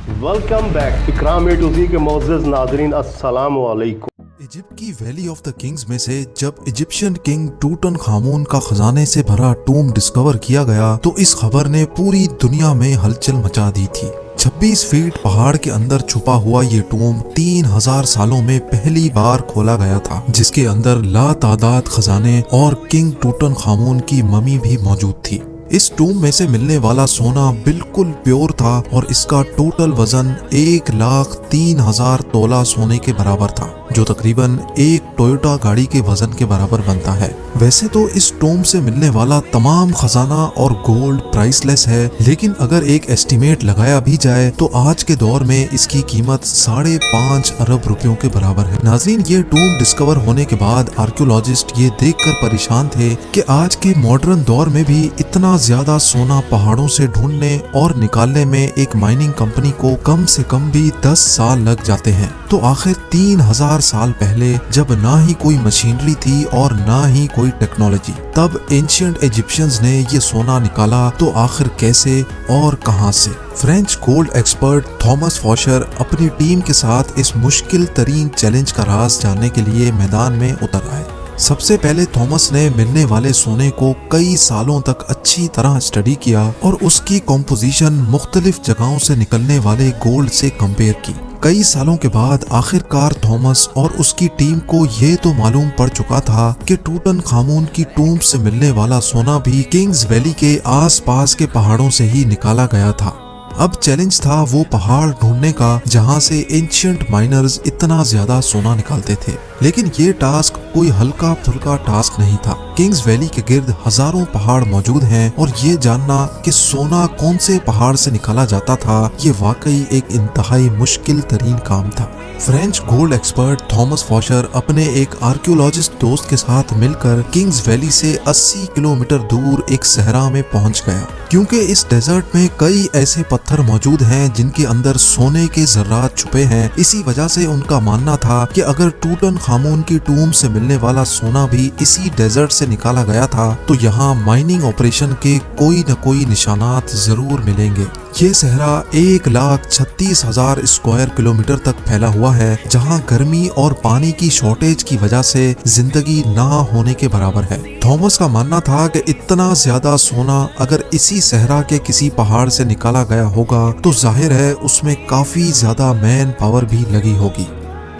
Welcome back Ikram A to ज़ी के मोअज़्ज़ज़ नाज़रीन अस्सलाम वालेकुम। इजिप्ट की वैली ऑफ द किंग्स में से जब इजिप्शियन किंग टूटनखामून का खजाने से भरा टूम डिस्कवर किया गया तो इस खबर ने पूरी दुनिया में हलचल मचा दी थी। 26 फीट पहाड़ के अंदर छुपा हुआ ये टूम 3000 सालों में पहली बार खोला गया था, जिसके अंदर लातादाद खजाने और किंग टूटनखामून की ममी भी मौजूद थी। इस टूम में से मिलने वाला सोना बिल्कुल प्योर था और इसका टोटल वजन 1,03,000 तोला सोने के बराबर था, जो तकरीबन एक टोयोटा गाड़ी के वजन के बराबर बनता है। वैसे तो इस टूम से मिलने वाला तमाम खजाना और गोल्ड प्राइसलेस है, लेकिन अगर एक एस्टिमेट लगाया भी जाए तो आज के दौर में इसकी कीमत 5.5 अरब रुपयों के बराबर है। नाज़रीन, ये टूम डिस्कवर होने के बाद आर्कियोलॉजिस्ट ये देखकर परेशान थे कि आज के मॉडर्न दौर में भी इतना ज्यादा सोना पहाड़ों से ढूंढने और निकालने में एक माइनिंग कंपनी को कम से कम भी 10 साल लग जाते हैं। तो आखिर 3000 साल पहले, जब ना ही कोई मशीनरी थी और ना ही कोई टेक्नोलॉजी, तब एंशिएंट इजिप्शियंस ने ये सोना निकाला तो आखिर कैसे और कहां से? फ्रेंच गोल्ड एक्सपर्ट थॉमस फॉशर अपनी टीम के साथ इस मुश्किल तरीन चैलेंज का राज जानने के लिए मैदान में उतर आए। सबसे पहले थॉमस ने मिलने वाले सोने को कई सालों तक अच्छी तरह स्टडी किया और उसकी कॉम्पोजिशन मुख्तलिफ जगहों से निकलने वाले गोल्ड से कंपेयर की। कई सालों के बाद आखिरकार थॉमस और उसकी टीम को ये तो मालूम पड़ चुका था कि टूटनखामून की टूम से मिलने वाला सोना भी किंग्स वैली के आसपास के पहाड़ों से ही निकाला गया था। अब चैलेंज था वो पहाड़ ढूंढने का जहां से एंशिएंट माइनर्स इतना ज्यादा सोना निकालते थे। लेकिन ये टास्क कोई हल्का फुल्का टास्क नहीं था। किंग्स वैली के गिर्द हजारों पहाड़ मौजूद हैं और ये जानना कि सोना कौन से पहाड़ से निकाला जाता था, ये वाकई एक इंतहाई मुश्किल तरीन काम था। फ्रेंच गोल्ड एक्सपर्ट थॉमस फॉशर अपने एक आर्कियोलॉजिस्ट दोस्त के साथ मिलकर किंग्स वैली से 80 किलोमीटर दूर एक सहरा में पहुंच गया, क्योंकि इस डेजर्ट में कई ऐसे पत्थर मौजूद हैं जिनके अंदर सोने के जर्रात छुपे हैं। इसी वजह से उनका मानना था कि अगर टूटनखामून की टूम से मिलने वाला सोना भी इसी डेजर्ट से निकाला गया था तो यहाँ माइनिंग ऑपरेशन के कोई न कोई निशानात जरूर मिलेंगे। ये सहरा 1,36,000 स्क्वायर किलोमीटर तक फैला हुआ है, जहाँ गर्मी और पानी की शॉर्टेज की वजह से जिंदगी ना होने के बराबर है। थॉमस का मानना था कि इतना ज्यादा सोना अगर इसी सहरा के किसी पहाड़ से निकाला गया होगा तो जाहिर है उसमें काफी ज्यादा मैन पावर भी लगी होगी।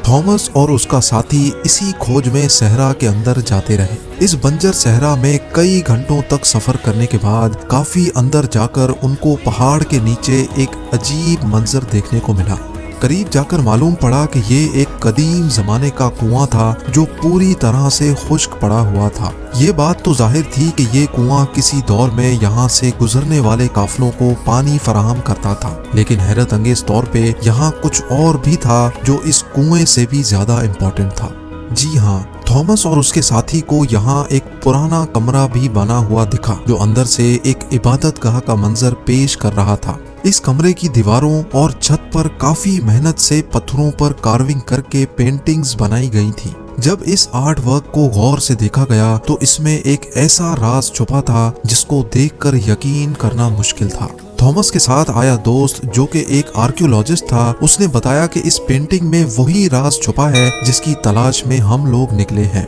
थॉमस और उसका साथी इसी खोज में सहरा के अंदर जाते रहे। इस बंजर सहरा में कई घंटों तक सफर करने के बाद काफी अंदर जाकर उनको पहाड़ के नीचे एक अजीब मंजर देखने को मिला। करीब जाकर मालूम पड़ा कि ये एक कदीम जमाने का कुआं था जो पूरी तरह से खुश्क पड़ा हुआ था। ये बात तो जाहिर थी कि ये कुआं किसी दौर में यहाँ से गुजरने वाले काफिलों को पानी फराहम करता था, लेकिन हैरत अंगेज तौर पे यहाँ कुछ और भी था जो इस कुएं से भी ज्यादा इम्पोर्टेंट था। जी हाँ, थॉमस और उसके साथी को यहाँ एक पुराना कमरा भी बना हुआ दिखा जो अंदर से एक इबादतगाह का मंजर पेश कर रहा था। इस कमरे की दीवारों और छत पर काफी मेहनत से पत्थरों पर कार्विंग करके पेंटिंग्स बनाई गई थी। जब इस आर्ट वर्क को गौर से देखा गया तो इसमें एक ऐसा राज छुपा था जिसको देखकर यकीन करना मुश्किल था। थॉमस के साथ आया दोस्त जो कि एक आर्कियोलॉजिस्ट था, उसने बताया कि इस पेंटिंग में वही राज छुपा है जिसकी तलाश में हम लोग निकले हैं।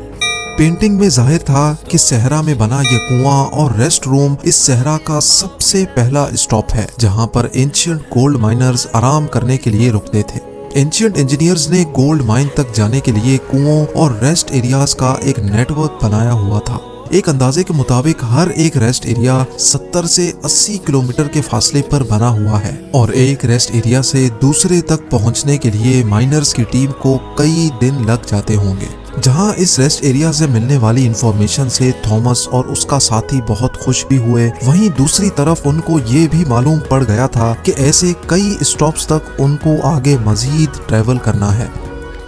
पेंटिंग में जाहिर था कि सहरा में बना ये कुआं और रेस्ट रूम इस सहरा का सबसे पहला स्टॉप है, जहां पर एंशिएंट गोल्ड माइनर्स आराम करने के लिए रुकते थे। एंशिएंट इंजीनियर्स ने गोल्ड माइन तक जाने के लिए कुओं और रेस्ट एरियाज का एक नेटवर्क बनाया हुआ था। एक अंदाजे के मुताबिक हर एक रेस्ट एरिया 70 से 80 किलोमीटर के फासले पर बना हुआ है और एक रेस्ट एरिया से दूसरे तक पहुंचने के लिए माइनर्स की टीम को कई दिन लग जाते होंगे। जहां इस रेस्ट एरिया से मिलने वाली इंफॉर्मेशन से थॉमस और उसका साथी बहुत खुश भी हुए, वहीं दूसरी तरफ उनको ये भी मालूम पड़ गया था कि ऐसे कई स्टॉप्स तक उनको आगे मजीद ट्रैवल करना है,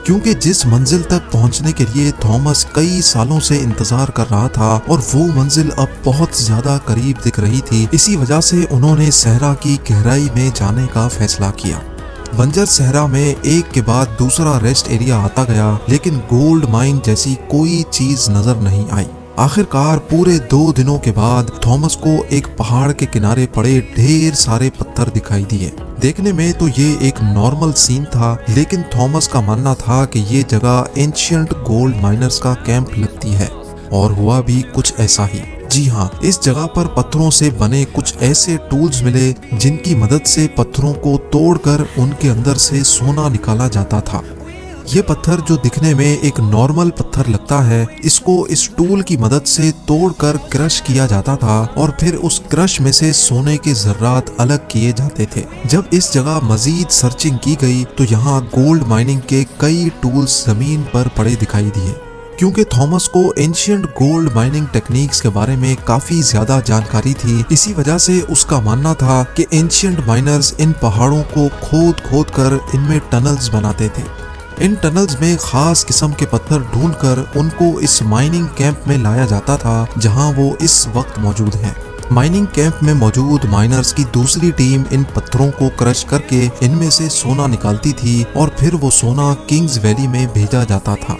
क्योंकि जिस मंजिल तक पहुंचने के लिए थॉमस कई सालों से इंतजार कर रहा था और वो मंजिल अब बहुत ज्यादा करीब दिख रही थी। इसी वजह से उन्होंने सहरा की गहराई में जाने का फैसला किया। बंजर सहरा में एक के बाद दूसरा रेस्ट एरिया आता गया, लेकिन गोल्ड माइन जैसी कोई चीज नजर नहीं आई। आखिरकार पूरे 2 दिनों के बाद थॉमस को एक पहाड़ के किनारे पड़े ढेर सारे पत्थर दिखाई दिए। देखने में तो ये एक नॉर्मल सीन था, लेकिन थॉमस का मानना था कि ये जगह एंशिएंट गोल्ड माइनर्स का कैंप लगती है, और हुआ भी कुछ ऐसा ही। जी हाँ, इस जगह पर पत्थरों से बने कुछ ऐसे टूल्स मिले जिनकी मदद से पत्थरों को तोड़कर उनके अंदर से सोना निकाला जाता था। ये पत्थर जो दिखने में एक नॉर्मल पत्थर लगता है, इसको इस टूल की मदद से तोड़कर क्रश किया जाता था और फिर उस क्रश में से सोने के जर्रात अलग किए जाते थे। जब इस जगह मजीद सर्चिंग की गई तो यहाँ गोल्ड माइनिंग के कई टूल्स जमीन पर पड़े दिखाई दिए। क्योंकि थॉमस को एंशिएंट गोल्ड माइनिंग टेक्निक्स के बारे में काफी ज्यादा जानकारी थी, इसी वजह से उसका मानना था कि एंशिएंट माइनर्स इन पहाड़ों को खोद खोद कर इनमें टनल्स बनाते थे। इन टनल्स में खास किस्म के पत्थर ढूंढकर उनको इस माइनिंग कैंप में लाया जाता था जहां वो इस वक्त मौजूद हैं। माइनिंग कैंप में मौजूद माइनर्स की दूसरी टीम इन पत्थरों को क्रश करके इनमें से सोना निकालती थी और फिर वो सोना किंग्स वैली में भेजा जाता था।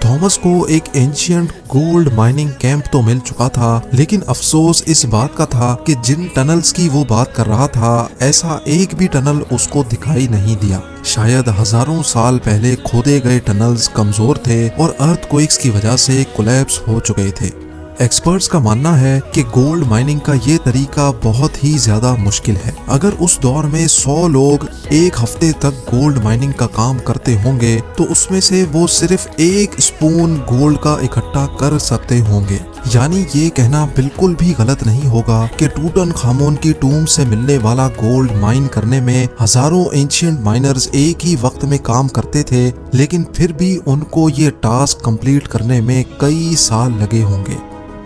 थॉमस को एक एंशिएंट गोल्ड माइनिंग कैंप तो मिल चुका था, लेकिन अफसोस इस बात का था कि जिन टनल्स की वो बात कर रहा था, ऐसा एक भी टनल उसको दिखाई नहीं दिया। शायद हजारों साल पहले खोदे गए टनल्स कमजोर थे और अर्थक्वेक्स की वजह से कोलैप्स हो चुके थे। एक्सपर्ट्स का मानना है कि गोल्ड माइनिंग का ये तरीका बहुत ही ज्यादा मुश्किल है। अगर उस दौर में 100 लोग एक हफ्ते तक गोल्ड माइनिंग का काम करते होंगे तो उसमें से वो सिर्फ 1 स्पून गोल्ड का इकट्ठा कर सकते होंगे। यानी ये कहना बिल्कुल भी गलत नहीं होगा कि टूटनखामुन की टूम से मिलने वाला गोल्ड माइन करने में हजारों एंशिएंट माइनर्स एक ही वक्त में काम करते थे, लेकिन फिर भी उनको ये टास्क कंप्लीट करने में कई साल लगे होंगे।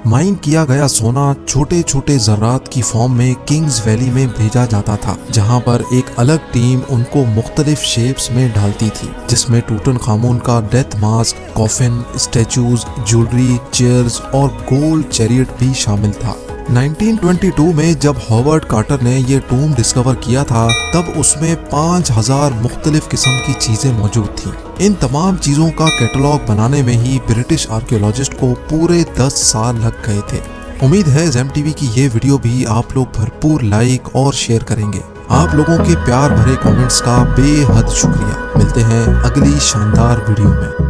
माइन किया गया सोना छोटे छोटे जर्रात की फॉर्म में किंग्स वैली में भेजा जाता था, जहां पर एक अलग टीम उनको मुख्तलिफ शेप्स में डालती थी, जिसमें टूटनखामुन का death mask, coffin, statues, jewellery, chairs और गोल्ड चैरियट भी शामिल था। 1922 में जब हॉवर्ड कार्टर ने ये टूम डिस्कवर किया था, तब उसमें 5000 मुख्तलिफ किस्म की चीजें मौजूद थी। इन तमाम चीजों का कैटलॉग बनाने में ही ब्रिटिश आर्कियोलॉजिस्ट को पूरे 10 साल लग गए थे। उम्मीद है ज़ेम टीवी की ये वीडियो भी आप लोग भरपूर लाइक और शेयर करेंगे। आप लोगों के प्यार भरे कमेंट्स का बेहद शुक्रिया। मिलते हैं अगली शानदार वीडियो में।